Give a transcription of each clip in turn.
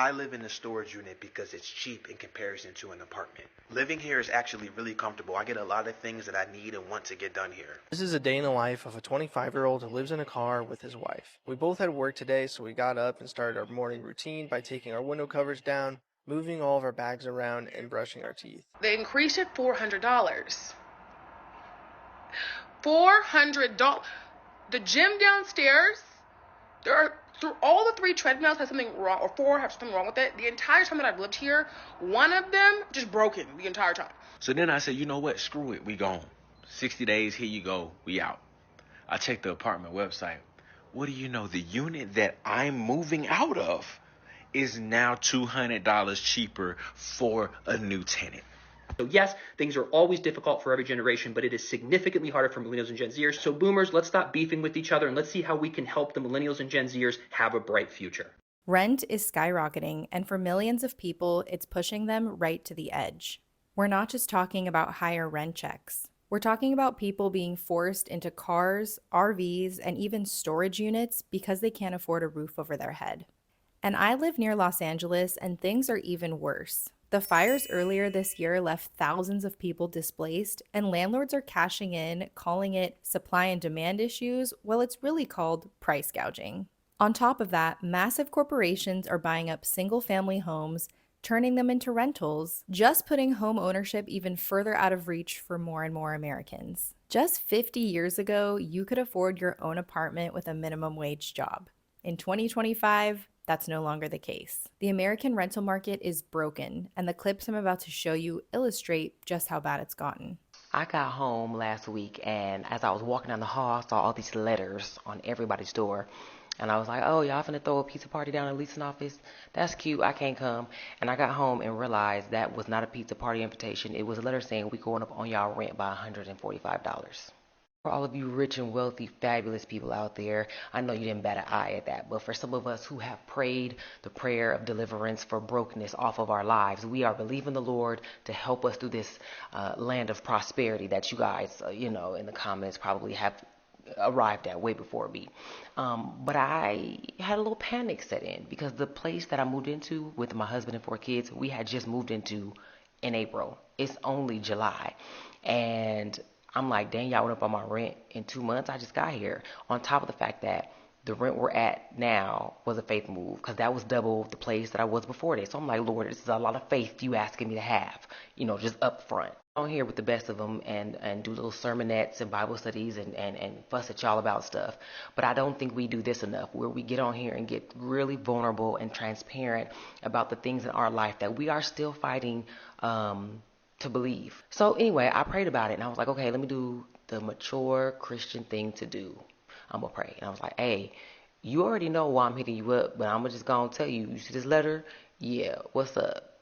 I live in a storage unit because it's cheap in comparison to an apartment. Living here is actually really comfortable. I get a lot of things that I need and want to get done here. This is a day in the life of a 25-year-old who lives in a car with his wife. We both had work today, so we got up and started our morning routine by taking our window covers down, moving all of our bags around, and brushing our teeth. They increased it $400. $400. The gym downstairs, there are through all the 3 treadmills have something wrong, or 4 have something wrong with it. The entire time that I've lived here, one of them just broken the entire time. So then I said, you know what? Screw it. We gone. 60 days, here you go. We out. I checked the apartment website. What do you know? The unit that I'm moving out of is now $200 cheaper for a new tenant. So yes, things are always difficult for every generation, but it is significantly harder for millennials and Gen Zers. So boomers, let's stop beefing with each other and let's see how we can help the millennials and Gen Zers have a bright future. Rent is skyrocketing, and for millions of people, it's pushing them right to the edge. We're not just talking about higher rent checks. We're talking about people being forced into cars, RVs, and even storage units because they can't afford a roof over their head. And I live near Los Angeles, and things are even worse. The fires earlier this year left thousands of people displaced, and landlords are cashing in, calling it supply and demand issues, while it's really called price gouging. On top of that, massive corporations are buying up single-family homes, turning them into rentals, just putting home ownership even further out of reach for more and more Americans. Just 50 years ago, you could afford your own apartment with a minimum wage job. In 2025, that's no longer the case. The American rental market is broken, and the clips I'm about to show you illustrate just how bad it's gotten. I got home last week, and as I was walking down the hall, I saw all these letters on everybody's door. And I was like, oh, y'all finna throw a pizza party down in the leasing office? That's cute. I can't come. And I got home and realized that was not a pizza party invitation. It was a letter saying we going up on y'all rent by $145. For all of you rich and wealthy, fabulous people out there, I know you didn't bat an eye at that, but for some of us who have prayed the prayer of deliverance for brokenness off of our lives, we are believing the Lord to help us through this land of prosperity that you guys, in the comments probably have arrived at way before me. But I had a little panic set in because the place that I moved into with my husband and 4 kids, we had just moved into in April. It's only July. And I'm like, dang, y'all went up on my rent in 2 months. I just got here. On top of the fact that the rent we're at now was a faith move because that was double the place that I was before this. So I'm like, Lord, this is a lot of faith you asking me to have, just up front. On here with the best of them and do little sermonettes and Bible studies and fuss at y'all about stuff. But I don't think we do this enough where we get on here and get really vulnerable and transparent about the things in our life that we are still fighting to believe. So anyway, I prayed about it and I was like, okay, let me do the mature Christian thing to do. I'm gonna pray. And I was like, hey, you already know why I'm hitting you up, but I'm just gonna tell you, you see this letter? Yeah, what's up?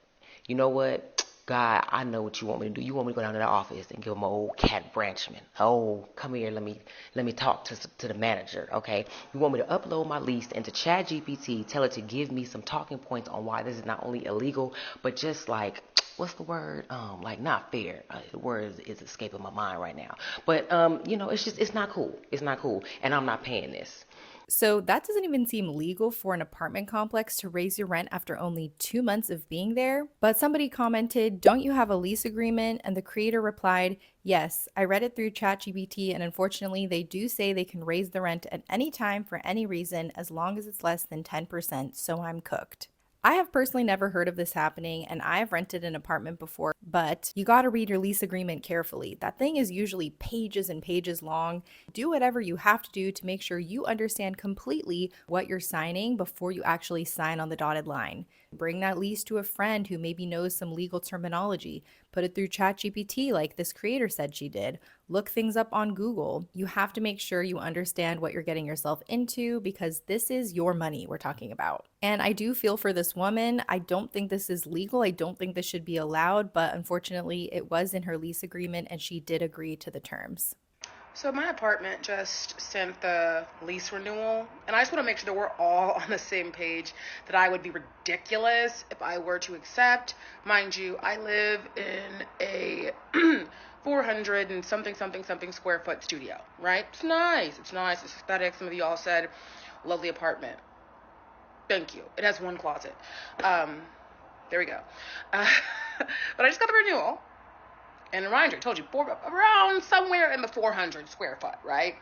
You know what? God, I know what you want me to do. You want me to go down to the office and give him an old cat branchman. Oh, come here, let me talk to the manager, okay? You want me to upload my lease into ChatGPT, tell it to give me some talking points on why this is not only illegal, but just like, what's the word? Like not fair. The word is escaping my mind right now. But it's not cool. It's not cool, and I'm not paying this. So that doesn't even seem legal for an apartment complex to raise your rent after only 2 months of being there. But somebody commented, don't you have a lease agreement? And the creator replied, yes, I read it through ChatGPT, and unfortunately they do say they can raise the rent at any time for any reason as long as it's less than 10%, so I'm cooked. I have personally never heard of this happening, and I've rented an apartment before, but you gotta read your lease agreement carefully. That thing is usually pages and pages long. Do whatever you have to do to make sure you understand completely what you're signing before you actually sign on the dotted line. Bring that lease to a friend who maybe knows some legal terminology. Put it through ChatGPT like this creator said she did. Look things up on Google. You have to make sure you understand what you're getting yourself into because this is your money we're talking about. And I do feel for this woman. I don't think this is legal. I don't think this should be allowed, but unfortunately it was in her lease agreement and she did agree to the terms. So my apartment just sent the lease renewal, and I just want to make sure that we're all on the same page, that I would be ridiculous if I were to accept. Mind you, I live in a 400 and something square foot studio, right? It's nice, it's aesthetic. Some of you all said lovely apartment. Thank you. It has one closet. There we go. But I just got the renewal. And reminder, I told you, around somewhere in the 400 square foot, right?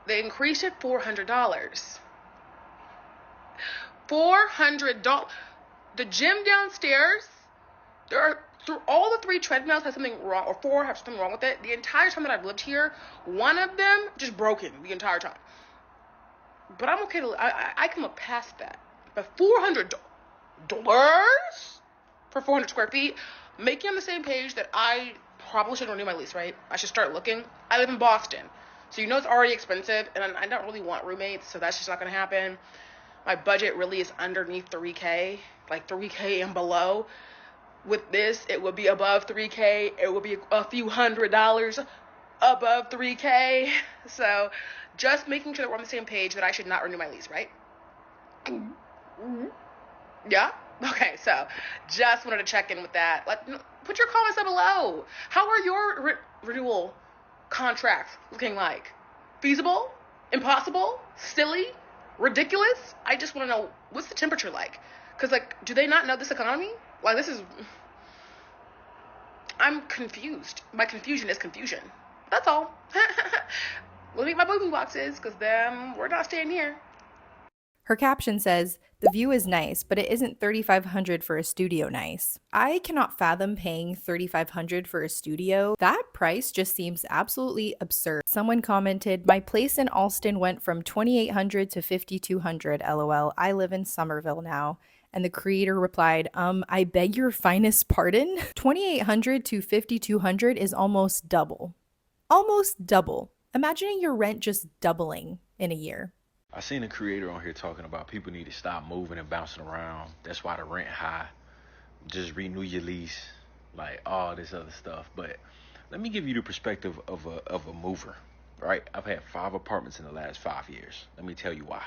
They increased it $400. $400. The gym downstairs, there are through all the 3 treadmills have something wrong, or 4 have something wrong with it. The entire time that I've lived here, one of them just broken the entire time. But I'm okay I can look past that. But $400 for 400 square feet, make you on the same page that I probably should renew my lease, right? I should start looking. I live in Boston, so you know it's already expensive, and I don't really want roommates, so that's just not going to happen. My budget really is underneath 3K, like 3K and below. With this, it would be above 3K. It would be a few $100s above 3K. So just making sure that we're on the same page that I should not renew my lease, right? Yeah? Okay, so just wanted to check in with that. Put your comments down below. How are your renewal contracts looking like? Feasible? Impossible? Silly? Ridiculous? I just want to know, what's the temperature like? Because, do they not know this economy? I'm confused. My confusion is confusion. That's all. We'll make my moving boxes, because then we're not staying here. Her caption says, "The view is nice, but it isn't $3,500 for a studio nice." I cannot fathom paying $3,500 for a studio. That price just seems absolutely absurd. Someone commented, "My place in Alston went from $2,800 to $5,200, LOL. I live in Somerville now." And the creator replied, I beg your finest pardon? $2,800 to $5,200 is almost double. Almost double. Imagining your rent just doubling in a year. I seen a creator on here talking about people need to stop moving and bouncing around. That's why the rent high. Just renew your lease, all this other stuff. But let me give you the perspective of a mover, right? I've had 5 apartments in the last 5 years. Let me tell you why.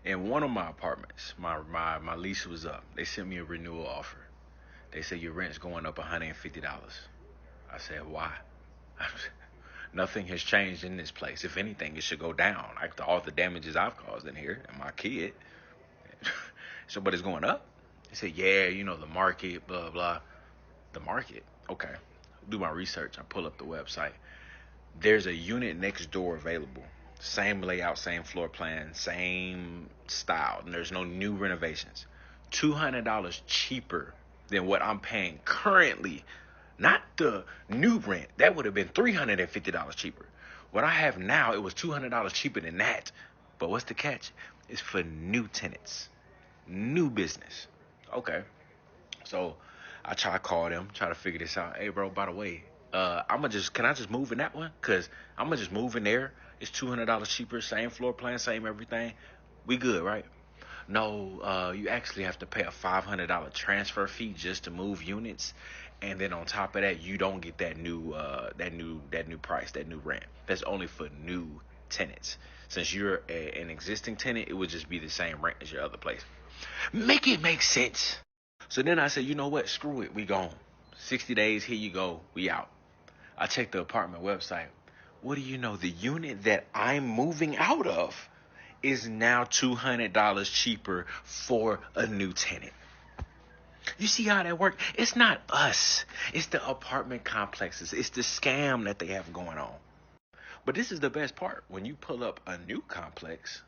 In one of my apartments, my lease was up. They sent me a renewal offer. They said your rent's going up $150. I said, why? Nothing has changed in this place. If anything, it should go down. After all the damages I've caused in here and my kid. So, but it's going up. They said, yeah, the market, blah, blah. The market? Okay. Do my research. I pull up the website. There's a unit next door available. Same layout, same floor plan, same style. And there's no new renovations. $200 cheaper than what I'm paying currently. Not the new rent. That would have been $350 cheaper. What I have now, it was $200 cheaper than that. But what's the catch? It's for new tenants. New business. Okay. So I try to call them, try to figure this out. Hey, bro, by the way, can I just move in that one? Because I'm going to just move in there. It's $200 cheaper, same floor plan, same everything. We good, right? No, you actually have to pay a $500 transfer fee just to move units. And then on top of that, you don't get that new price, that new rent. That's only for new tenants. Since you're an existing tenant, it would just be the same rent as your other place. Make it make sense. So then I said, you know what? Screw it. We gone. 60 days, here you go. We out. I checked the apartment website. What do you know? The unit that I'm moving out of is now $200 cheaper for a new tenant. You see how that works? It's not us. It's the apartment complexes. It's the scam that they have going on. But this is the best part. When you pull up a new complex,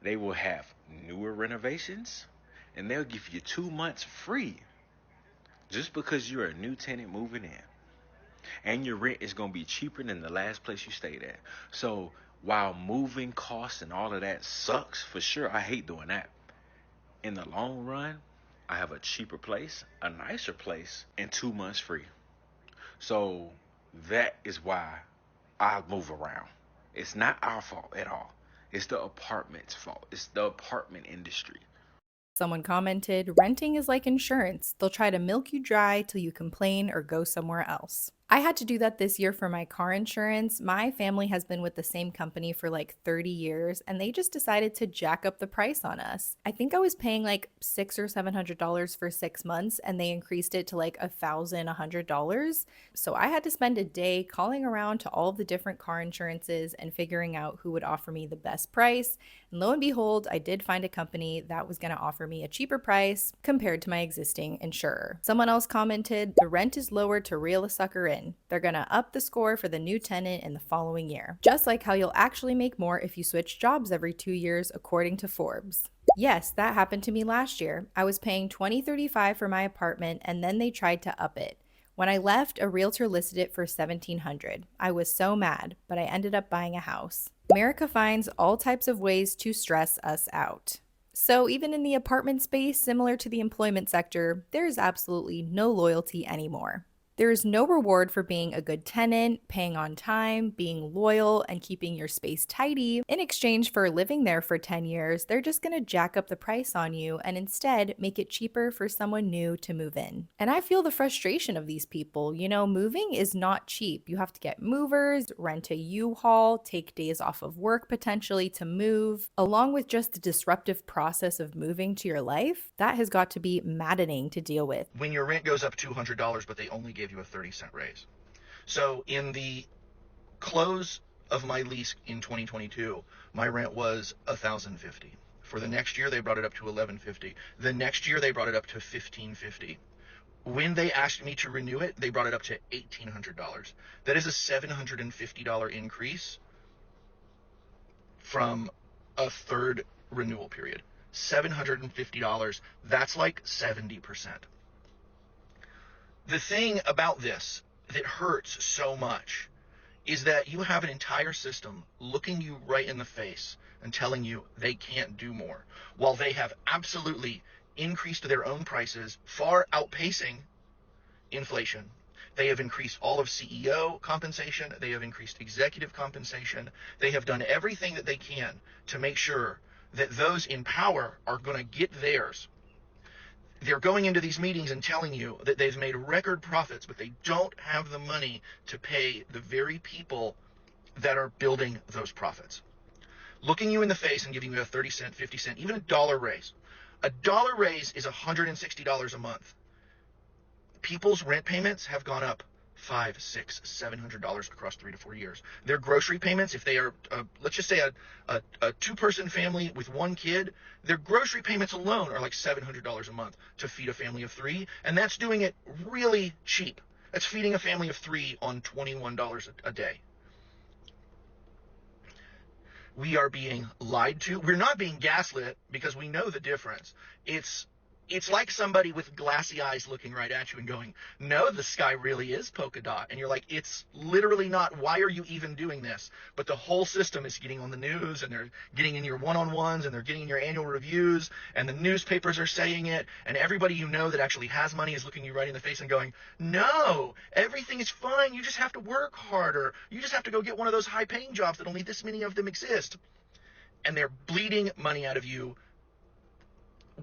they will have newer renovations, and they'll give you 2 months free just because you're a new tenant moving in. And your rent is going to be cheaper than the last place you stayed at. So while moving costs and all of that sucks, for sure, I hate doing that. In the long run, I have a cheaper place, a nicer place, and 2 months free. So that is why I move around. It's not our fault at all. It's the apartment's fault. It's the apartment industry. Someone commented, "Renting is like insurance. They'll try to milk you dry till you complain or go somewhere else." I had to do that this year for my car insurance. My family has been with the same company for like 30 years and they just decided to jack up the price on us. I think I was paying like $600 or $700 for 6 months and they increased it to like $1,100. So I had to spend a day calling around to all of the different car insurances and figuring out who would offer me the best price. And lo and behold, I did find a company that was going to offer me a cheaper price compared to my existing insurer. Someone else commented, the rent is lower to reel a sucker in. They're going to up the score for the new tenant in the following year. Just like how you'll actually make more if you switch jobs every 2 years, according to Forbes. Yes, that happened to me last year. I was paying $2,035 for my apartment and then they tried to up it. When I left, a realtor listed it for $1,700. I was so mad, but I ended up buying a house. America finds all types of ways to stress us out. So even in the apartment space, similar to the employment sector, there is absolutely no loyalty anymore. There is no reward for being a good tenant, paying on time, being loyal, and keeping your space tidy. In exchange for living there for 10 years, they're just going to jack up the price on you and instead make it cheaper for someone new to move in. And I feel the frustration of these people. You know, moving is not cheap. You have to get movers, rent a U-Haul, take days off of work potentially to move, along with just the disruptive process of moving to your life. That has got to be maddening to deal with. When your rent goes up $200, but they only give you a 30-cent raise. So in the close of my lease in 2022, my rent was $1,050. For the next year, they brought it up to $1,150. The next year, they brought it up to $1,550. When they asked me to renew it, they brought it up to $1,800. That is a $750 increase from a third renewal period. $750, that's like 70%. The thing about this that hurts so much is that you have an entire system looking you right in the face and telling you they can't do more, while they have absolutely increased their own prices, far outpacing inflation. They have increased all of CEO compensation. They have increased executive compensation. They have done everything that they can to make sure that those in power are going to get theirs. They're going into these meetings and telling you that they've made record profits, but they don't have the money to pay the very people that are building those profits. Looking you in the face and giving you a 30-cent, 50-cent, even a dollar raise. A dollar raise is $160 a month. People's rent payments have gone up $500, $600, $700 across 3 to 4 years. Their grocery payments, if they are, let's just say a two-person family with one kid, their grocery payments alone are like $700 a month to feed a family of 3, and that's doing it really cheap. That's feeding a family of 3 on $21 a day. We are being lied to. We're not being gaslit because we know the difference. It's like somebody with glassy eyes looking right at you and going, no, the sky really is polka dot. And you're like, it's literally not. Why are you even doing this? But the whole system is getting on the news, and they're getting in your one-on-ones, and they're getting in your annual reviews, and the newspapers are saying it, and everybody you know that actually has money is looking you right in the face and going, no, everything is fine. You just have to work harder. You just have to go get one of those high-paying jobs that only this many of them exist. And they're bleeding money out of you.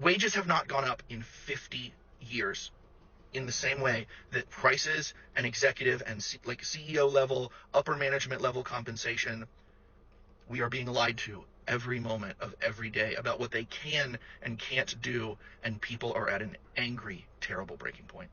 Wages have not gone up in 50 years in the same way that prices and executive and like CEO level, upper management level compensation, we are being lied to every moment of every day about what they can and can't do, and people are at an angry, terrible breaking point.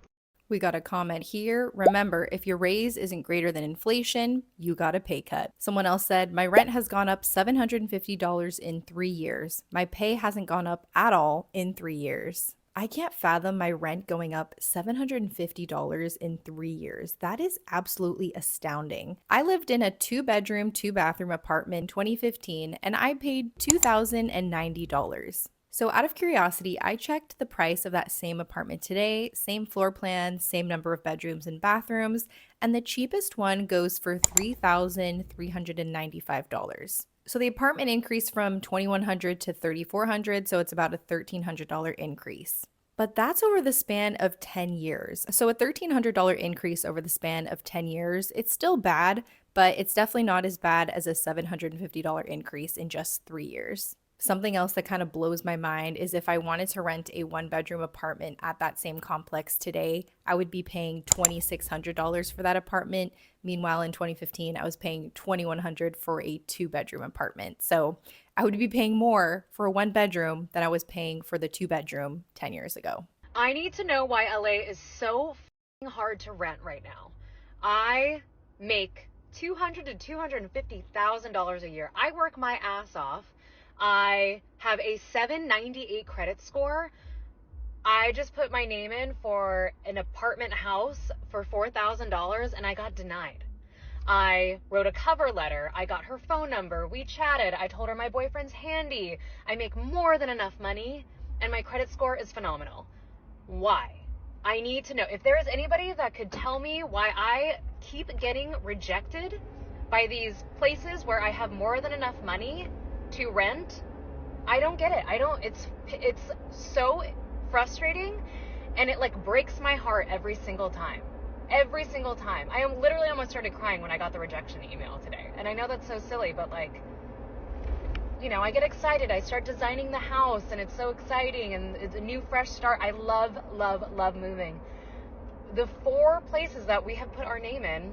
We got a comment here. Remember, if your raise isn't greater than inflation, you got a pay cut. Someone else said, my rent has gone up $750 in 3 years. My pay hasn't gone up at all in 3 years. I can't fathom my rent going up $750 in 3 years. That is absolutely astounding. I lived in a 2-bedroom, 2-bathroom apartment in 2015, and I paid $2,090. So out of curiosity, I checked the price of that same apartment today, same floor plan, same number of bedrooms and bathrooms, and the cheapest one goes for $3,395. So the apartment increased from $2,100 to $3,400, so it's about a $1,300 increase. But that's over the span of 10 years. So a $1,300 increase over the span of 10 years, it's still bad, but it's definitely not as bad as a $750 increase in just 3 years. Something else that kind of blows my mind is if I wanted to rent a 1-bedroom apartment at that same complex today, I would be paying $2,600 for that apartment. Meanwhile, in 2015, I was paying $2,100 for a 2-bedroom apartment. So I would be paying more for a 1-bedroom than I was paying for the 2-bedroom 10 years ago. I need to know why LA is so hard to rent right now. I make $200,000 to $250,000 a year. I work my ass off. I have a 798 credit score. I just put my name in for an apartment house for $4,000 and I got denied. I wrote a cover letter. I got her phone number. We chatted. I told her my boyfriend's handy. I make more than enough money and my credit score is phenomenal. Why? I need to know. If there is anybody that could tell me why I keep getting rejected by these places where I have more than enough money to rent, I don't get it. It's so frustrating and it like breaks my heart every single time. Every single time. I am literally almost started crying when I got the rejection email today. And I know that's so silly, but like, you know, I get excited. I start designing the house and it's so exciting and it's a new fresh start. I love, love, love moving. The 4 places that we have put our name in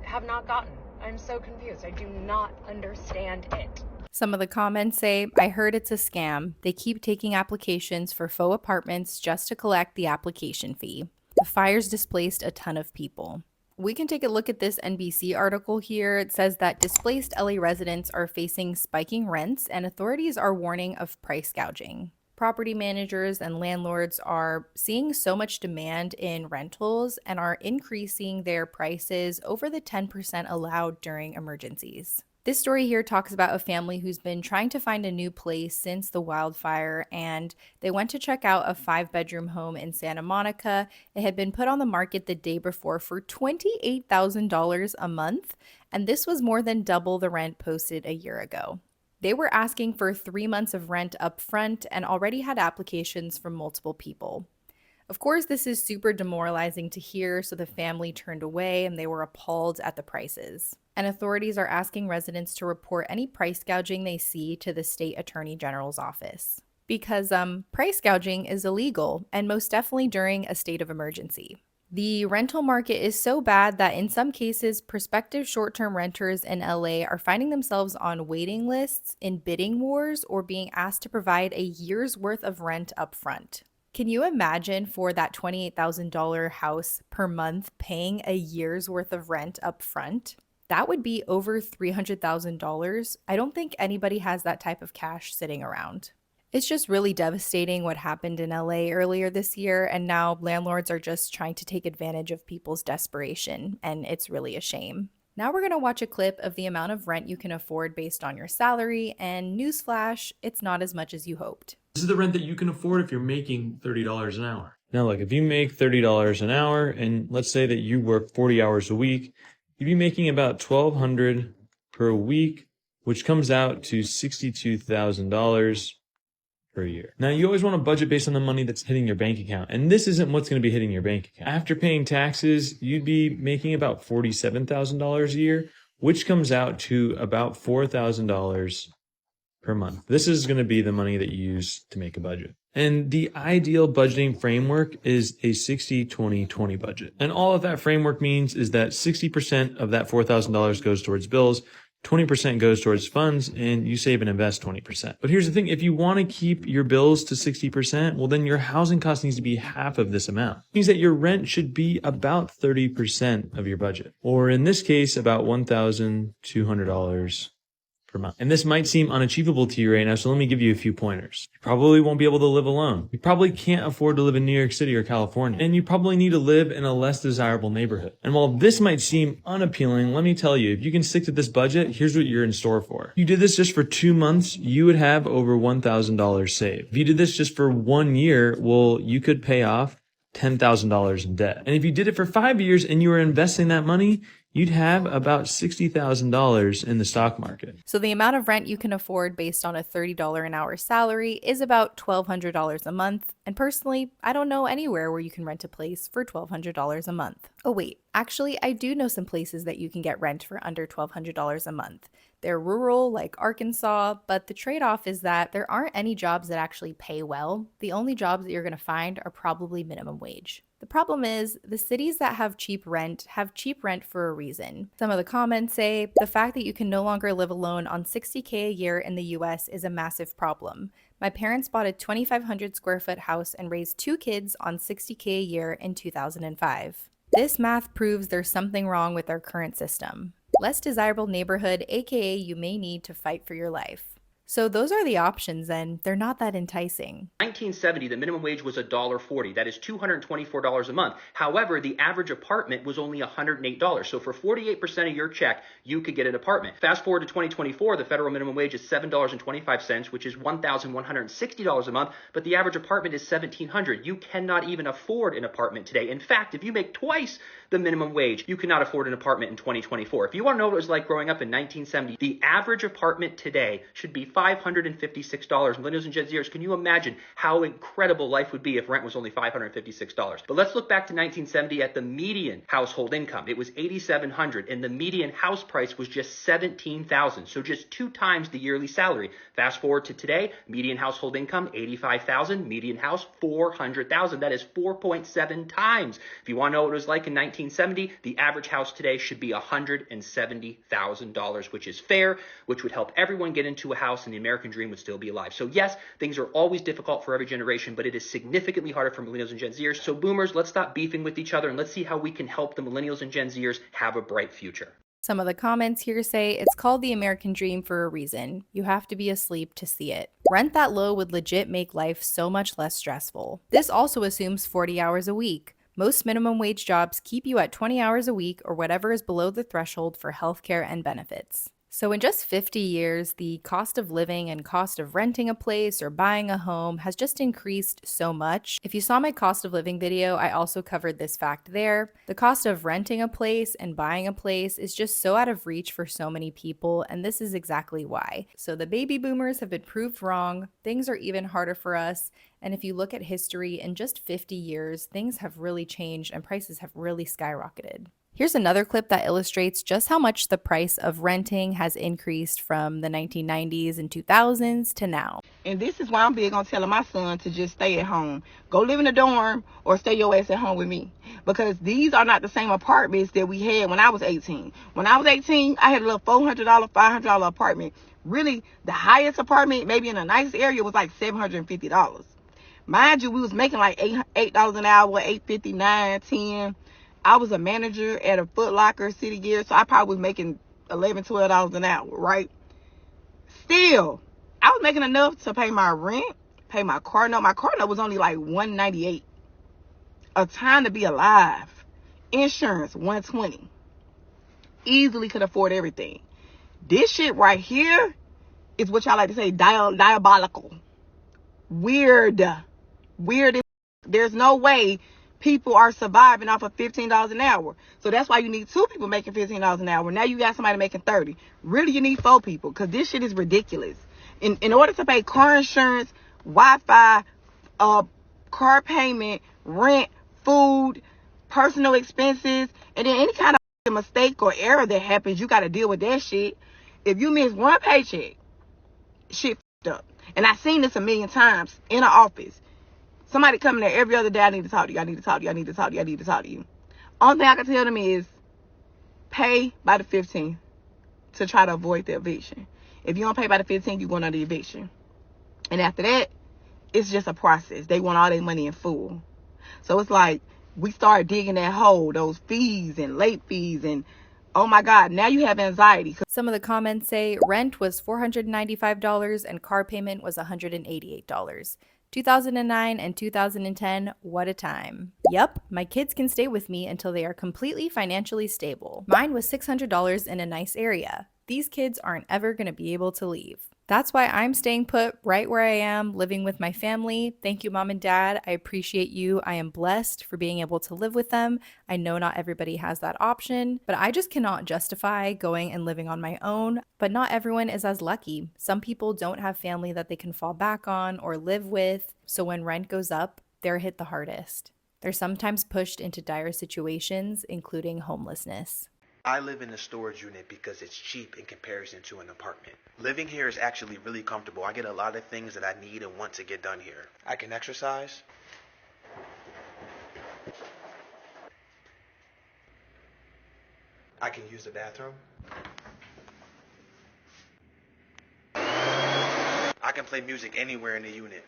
have not gotten. I'm so confused. I do not understand it. Some of the comments say, I heard it's a scam. They keep taking applications for faux apartments just to collect the application fee. The fires displaced a ton of people. We can take a look at this NBC article here. It says that displaced LA residents are facing spiking rents and authorities are warning of price gouging. Property managers and landlords are seeing so much demand in rentals and are increasing their prices over the 10% allowed during emergencies. This story here talks about a family who's been trying to find a new place since the wildfire, and they went to check out a 5-bedroom home in Santa Monica. It had been put on the market the day before for $28,000 a month, and this was more than double the rent posted a year ago. They were asking for 3 months of rent up front and already had applications from multiple people. Of course, this is super demoralizing to hear, so the family turned away and they were appalled at the prices. And authorities are asking residents to report any price gouging they see to the state attorney general's office. Because price gouging is illegal, and most definitely during a state of emergency. The rental market is so bad that in some cases, prospective short-term renters in LA are finding themselves on waiting lists, in bidding wars, or being asked to provide a year's worth of rent up front. Can you imagine for that $28,000 house per month paying a year's worth of rent up front? That would be over $300,000. I don't think anybody has that type of cash sitting around. It's just really devastating what happened in LA earlier this year, and now landlords are just trying to take advantage of people's desperation, and it's really a shame. Now we're going to watch a clip of the amount of rent you can afford based on your salary, and newsflash, it's not as much as you hoped. This is the rent that you can afford if you're making $30 an hour. Now look, if you make $30 an hour, and let's say that you work 40 hours a week, you'd be making about $1,200 per week, which comes out to $62,000 per year. Now, you always want to budget based on the money that's hitting your bank account, and this isn't what's going to be hitting your bank account. After paying taxes, you'd be making about $47,000 a year, which comes out to about $4,000 per month. This is going to be the money that you use to make a budget. And the ideal budgeting framework is a 60-20-20 budget. And all of that framework means is that 60% of that $4,000 goes towards bills, 20% goes towards funds, and you save and invest 20%. But here's the thing, if you want to keep your bills to 60%, well then your housing cost needs to be half of this amount. It means that your rent should be about 30% of your budget. Or in this case, about $1,200 per month. And this might seem unachievable to you right now, so let me give you a few pointers. You probably won't be able to live alone. You probably can't afford to live in New York City or California. And you probably need to live in a less desirable neighborhood. And while this might seem unappealing, let me tell you, if you can stick to this budget, here's what you're in store for. If you did this just for 2 months, you would have over $1,000 saved. If you did this just for 1 year, well, you could pay off $10,000 in debt. And if you did it for 5 years and you were investing that money, you'd have about $60,000 in the stock market. So the amount of rent you can afford based on a $30 an hour salary is about $1,200 a month. And personally, I don't know anywhere where you can rent a place for $1,200 a month. Oh wait, actually I do know some places that you can get rent for under $1,200 a month. They're rural, like Arkansas, but the trade-off is that there aren't any jobs that actually pay well. The only jobs that you're going to find are probably minimum wage. The problem is, the cities that have cheap rent for a reason. Some of the comments say, the fact that you can no longer live alone on $60K a year in the US is a massive problem. My parents bought a 2,500 square foot house and raised 2 kids on $60K a year in 2005. This math proves there's something wrong with our current system. Less desirable neighborhood, aka you may need to fight for your life. So those are the options, and they're not that enticing. 1970, the minimum wage was $1.40. That is $224 a month. However, the average apartment was only $108. So for 48% of your check, you could get an apartment. Fast forward to 2024, the federal minimum wage is $7.25, which is $1,160 a month, but the average apartment is $1,700. You cannot even afford an apartment today. In fact, if you make twice the minimum wage, you cannot afford an apartment in 2024. If you want to know what it was like growing up in 1970, the average apartment today should be $556. Millennials and Gen Zers, can you imagine how incredible life would be if rent was only $556? But let's look back to 1970 at the median household income. It was $8,700, and the median house price was just $17,000, so just 2 times the yearly salary. Fast forward to today, median household income $85,000, median house $400,000. That is 4.7 times. If you want to know what it was like in 1970, the average house today should be $170,000, which is fair, which would help everyone get into a house, and the American dream would still be alive. So yes, things are always difficult for every generation, but it is significantly harder for millennials and Gen Zers. So boomers, let's stop beefing with each other, and let's see how we can help the millennials and Gen Zers have a bright future. Some of the comments here say it's called the American dream for a reason. You have to be asleep to see it. Rent that low would legit make life so much less stressful. This also assumes 40 hours a week. Most minimum wage jobs keep you at 20 hours a week or whatever is below the threshold for healthcare and benefits. So in just 50 years, the cost of living and cost of renting a place or buying a home has just increased so much. If you saw my cost of living video, I also covered this fact there. The cost of renting a place and buying a place is just so out of reach for so many people, and this is exactly why. So the baby boomers have been proved wrong, things are even harder for us, and if you look at history, in just 50 years, things have really changed and prices have really skyrocketed. Here's another clip that illustrates just how much the price of renting has increased from the 1990s and 2000s to now. And this is why I'm big on telling my son to just stay at home. Go live in a dorm or stay your ass at home with me. Because these are not the same apartments that we had when I was 18. When I was 18, I had a little $400, $500 apartment. Really, the highest apartment, maybe in a nice area, was like $750. Mind you, we was making like $8 an hour, $8.59, $10. I was a manager at a Foot Locker, City Gear, so I probably was making $11, $12 an hour, right? Still, I was making enough to pay my rent, pay my car note. My car note was only like $198. A time to be alive. Insurance, $120. Easily could afford everything. This shit right here is what y'all like to say, diabolical. Weird. There's no way people are surviving off of $15 an hour. So that's why you need 2 people making $15 an hour. Now you got somebody making 30. Really, you need 4 people because this shit is ridiculous. In order to pay car insurance, Wi-Fi, car payment, rent, food, personal expenses, and then any kind of mistake or error that happens, you got to deal with that shit. If you miss one paycheck, shit f***ed up. And I've seen this a million times in an office. Somebody coming there every other day, I need to talk to you, I need to talk to you, I need to talk to you, I need to talk to you. Only thing I can tell them is pay by the 15th to try to avoid the eviction. If you don't pay by the 15th, you're going under eviction. And after that, it's just a process. They want all their money in full. So it's like we start digging that hole, those fees and late fees, and oh my God, now you have anxiety. Some of the comments say rent was $495 and car payment was $188. 2009 and 2010, what a time. Yep, my kids can stay with me until they are completely financially stable. Mine was $600 in a nice area. These kids aren't ever going to be able to leave. That's why I'm staying put right where I am, living with my family. Thank you, mom and dad. I appreciate you. I am blessed for being able to live with them. I know not everybody has that option, but I just cannot justify going and living on my own. But not everyone is as lucky. Some people don't have family that they can fall back on or live with. So when rent goes up, they're hit the hardest. They're sometimes pushed into dire situations, including homelessness. I live in a storage unit because it's cheap in comparison to an apartment. Living here is actually really comfortable. I get a lot of things that I need and want to get done here. I can exercise. I can use the bathroom. I can play music anywhere in the unit.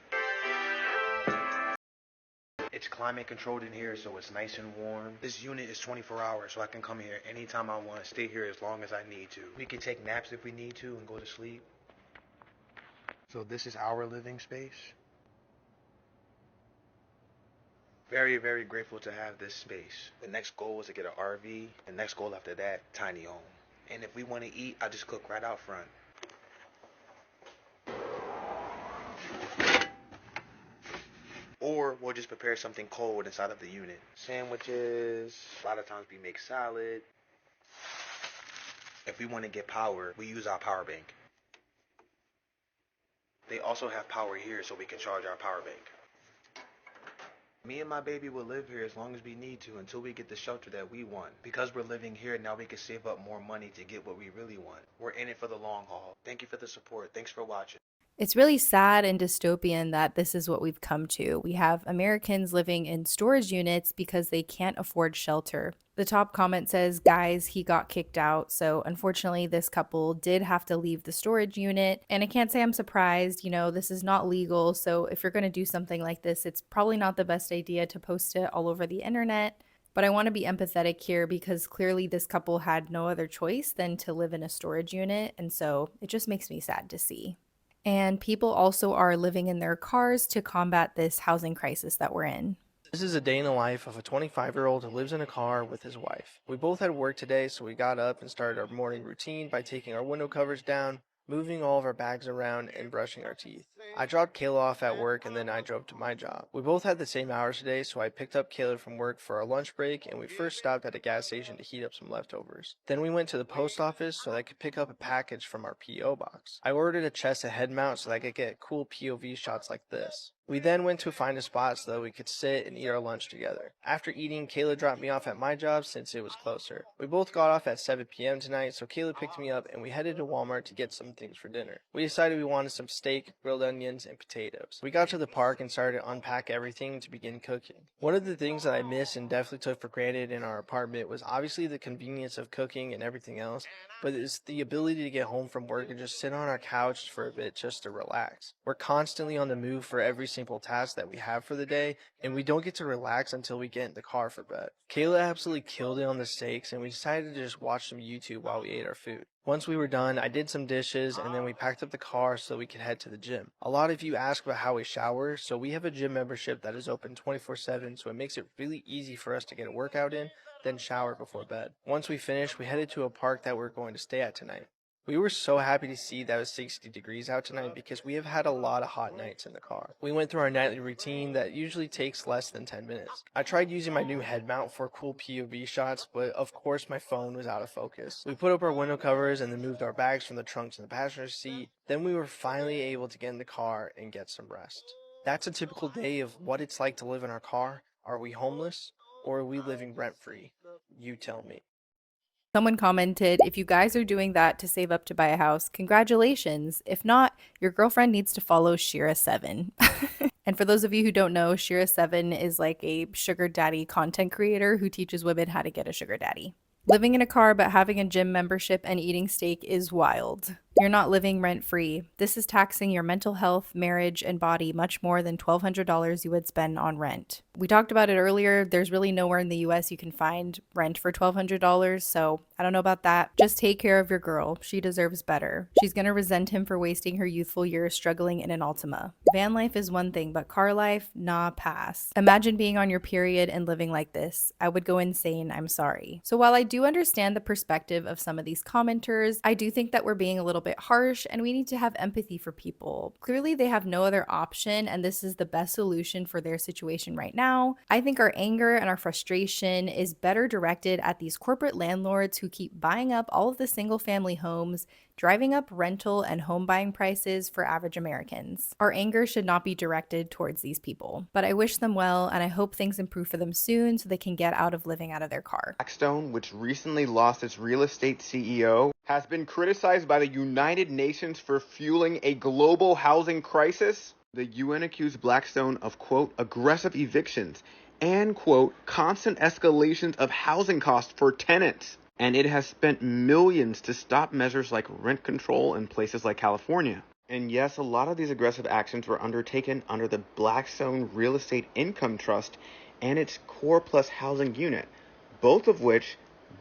It's climate controlled in here, so it's nice and warm. This unit is 24 hours, so I can come here anytime I want, stay here as long as I need to. We can take naps if we need to and go to sleep. So this is our living space. Very, very grateful to have this space. The next goal is to get an RV. The next goal after that, tiny home. And if we want to eat, I just cook right out front. Or we'll just prepare something cold inside of the unit. Sandwiches, a lot of times we make salad. If we want to get power, we use our power bank. They also have power here so we can charge our power bank. Me and my baby will live here as long as we need to until we get the shelter that we want. Because we're living here, now we can save up more money to get what we really want. We're in it for the long haul. Thank you for the support. Thanks for watching. It's really sad and dystopian that this is what we've come to. We have Americans living in storage units because they can't afford shelter. The top comment says, guys, he got kicked out. So unfortunately, this couple did have to leave the storage unit. And I can't say I'm surprised. You know, this is not legal. So if you're going to do something like this, it's probably not the best idea to post it all over the internet. But I want to be empathetic here because clearly this couple had no other choice than to live in a storage unit. And so it just makes me sad to see. And people also are living in their cars to combat this housing crisis that we're in. This is a day in the life of a 25-year-old who lives in a car with his wife. We both had work today, so we got up and started our morning routine by taking our window covers down, moving all of our bags around, and brushing our teeth. I dropped Kayla off at work and then I drove to my job. We both had the same hours today, so I picked up Kayla from work for our lunch break and we first stopped at a gas station to heat up some leftovers. Then we went to the post office so that I could pick up a package from our P.O. box. I ordered a chest of head mounts so that I could get cool POV shots like this. We then went to find a spot so that we could sit and eat our lunch together. After eating, Kayla dropped me off at my job since it was closer. We both got off at 7 p.m. tonight, so Kayla picked me up and we headed to Walmart to get some things for dinner. We decided we wanted some steak, grilled onions, and potatoes. We got to the park and started to unpack everything to begin cooking. One of the things that I missed and definitely took for granted in our apartment was obviously the convenience of cooking and everything else, but it's the ability to get home from work and just sit on our couch for a bit just to relax. We're constantly on the move for every simple task that we have for the day, and we don't get to relax until we get in the car for bed. Kayla absolutely killed it on the steaks, and we decided to just watch some YouTube while we ate our food. Once we were done, I did some dishes, and then we packed up the car so we could head to the gym. A lot of you ask about how we shower, so we have a gym membership that is open 24/7, so it makes it really easy for us to get a workout in, then shower before bed. Once we finished, we headed to a park that we're going to stay at tonight. We were so happy to see that it was 60 degrees out tonight because we have had a lot of hot nights in the car. We went through our nightly routine that usually takes less than 10 minutes. I tried using my new head mount for cool POV shots, but of course my phone was out of focus. We put up our window covers and then moved our bags from the trunk to the passenger seat. Then we were finally able to get in the car and get some rest. That's a typical day of what it's like to live in our car. Are we homeless or are we living rent-free? You tell me. Someone commented, if you guys are doing that to save up to buy a house, congratulations. If not, your girlfriend needs to follow Shira7. And for those of you who don't know, Shira7 is like a sugar daddy content creator who teaches women how to get a sugar daddy. Living in a car but having a gym membership and eating steak is wild. You're not living rent-free. This is taxing your mental health, marriage, and body much more than $1,200 you would spend on rent. We talked about it earlier. There's really nowhere in the US you can find rent for $1,200, so I don't know about that. Just take care of your girl. She deserves better. She's gonna resent him for wasting her youthful years struggling in an Altima. Van life is one thing, but car life, nah, pass. Imagine being on your period and living like this. I would go insane, I'm sorry. So while I do understand the perspective of some of these commenters, I do think that we're being a little bit harsh and we need to have empathy for people. Clearly they have no other option and this is the best solution for their situation right now. I think our anger and our frustration is better directed at these corporate landlords who keep buying up all of the single family homes, driving up rental and home buying prices for average Americans. Our anger should not be directed towards these people, but I wish them well and I hope things improve for them soon so they can get out of living out of their car. Blackstone, which recently lost its real estate CEO, has been criticized by the United Nations for fueling a global housing crisis. The UN accused Blackstone of, quote, aggressive evictions and, quote, constant escalations of housing costs for tenants. And it has spent millions to stop measures like rent control in places like California. And yes, a lot of these aggressive actions were undertaken under the Blackstone Real Estate Income Trust and its Core Plus housing unit, both of which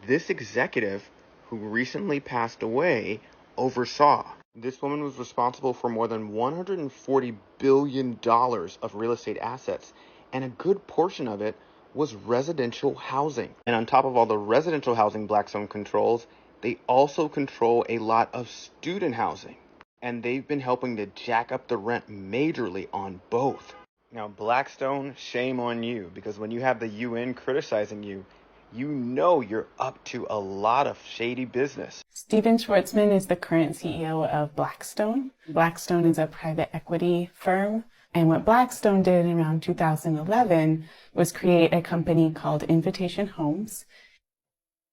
this executive, who recently passed away, oversaw. This woman was responsible for more than $140 billion of real estate assets, and a good portion of it was residential housing. And on top of all the residential housing Blackstone controls, they also control a lot of student housing. And they've been helping to jack up the rent majorly on both. Now, Blackstone, shame on you, because when you have the UN criticizing you, you know you're up to a lot of shady business. Steven Schwartzman is the current CEO of Blackstone. Blackstone is a private equity firm. And what Blackstone did around 2011 was create a company called Invitation Homes.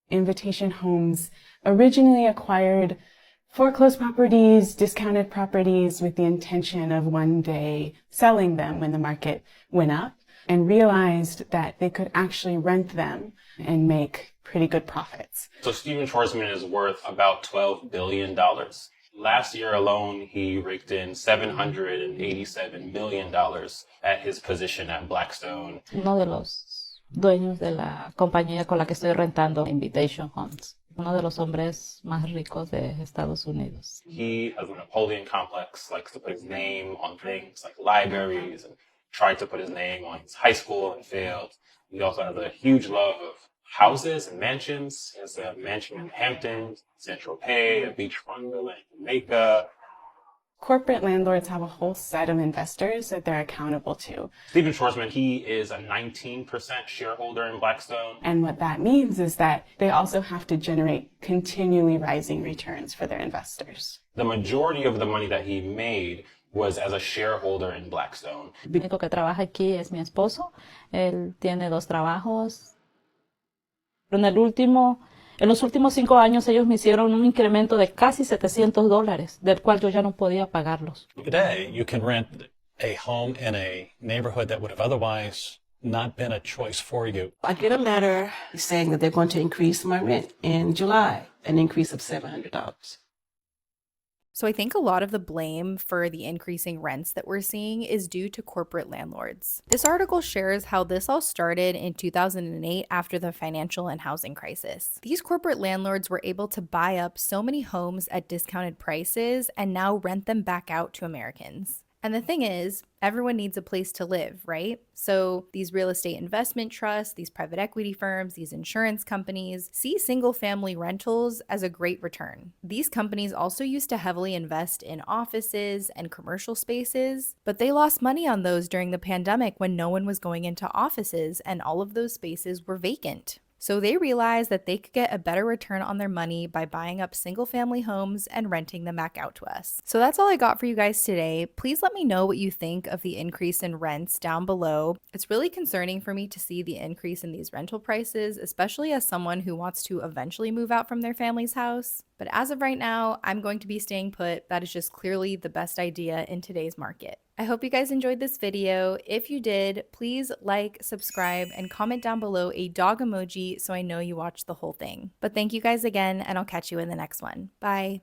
Invitation Homes originally acquired foreclosed properties, discounted properties with the intention of one day selling them when the market went up, and realized that they could actually rent them and make pretty good profits. So Steven Schwarzman is worth about $12 billion. Last year alone, he raked in $787 million at his position at Blackstone. Uno de los dueños de la compañía con la que estoy rentando, Invitation Homes. Uno de los hombres más ricos de Estados Unidos. He has a Napoleon complex, likes to put his name on things like libraries, and tried to put his name on his high school and failed. He also has a huge love of houses and mansions. He has a mansion in Hampton, Saint-Tropez, a beachfront villa in Jamaica. Corporate landlords have a whole set of investors that they're accountable to. Steven Schwarzman, he is a 19% shareholder in Blackstone. And what that means is that they also have to generate continually rising returns for their investors. The majority of the money that he made was as a shareholder in Blackstone. El único que trabaja aquí es mi esposo. Él tiene 2 trabajos. En los últimos 5 años ellos me hicieron un incremento de casi $700, del cual yo ya no podía pagarlos. Today, you can rent a home in a neighborhood that would have otherwise not been a choice for you. I get a letter saying that they're going to increase my rent in July, an increase of $700. So I think a lot of the blame for the increasing rents that we're seeing is due to corporate landlords. This article shares how this all started in 2008 after the financial and housing crisis. These corporate landlords were able to buy up so many homes at discounted prices and now rent them back out to Americans. And the thing is, everyone needs a place to live, right? So these real estate investment trusts, these private equity firms, these insurance companies see single family rentals as a great return. These companies also used to heavily invest in offices and commercial spaces, but they lost money on those during the pandemic when no one was going into offices and all of those spaces were vacant. So they realized that they could get a better return on their money by buying up single family homes and renting them back out to us. So that's all I got for you guys today. Please let me know what you think of the increase in rents down below. It's really concerning for me to see the increase in these rental prices, especially as someone who wants to eventually move out from their family's house. But as of right now, I'm going to be staying put. That is just clearly the best idea in today's market. I hope you guys enjoyed this video. If you did, please like, subscribe, and comment down below a dog emoji so I know you watched the whole thing. But thank you guys again, and I'll catch you in the next one. Bye.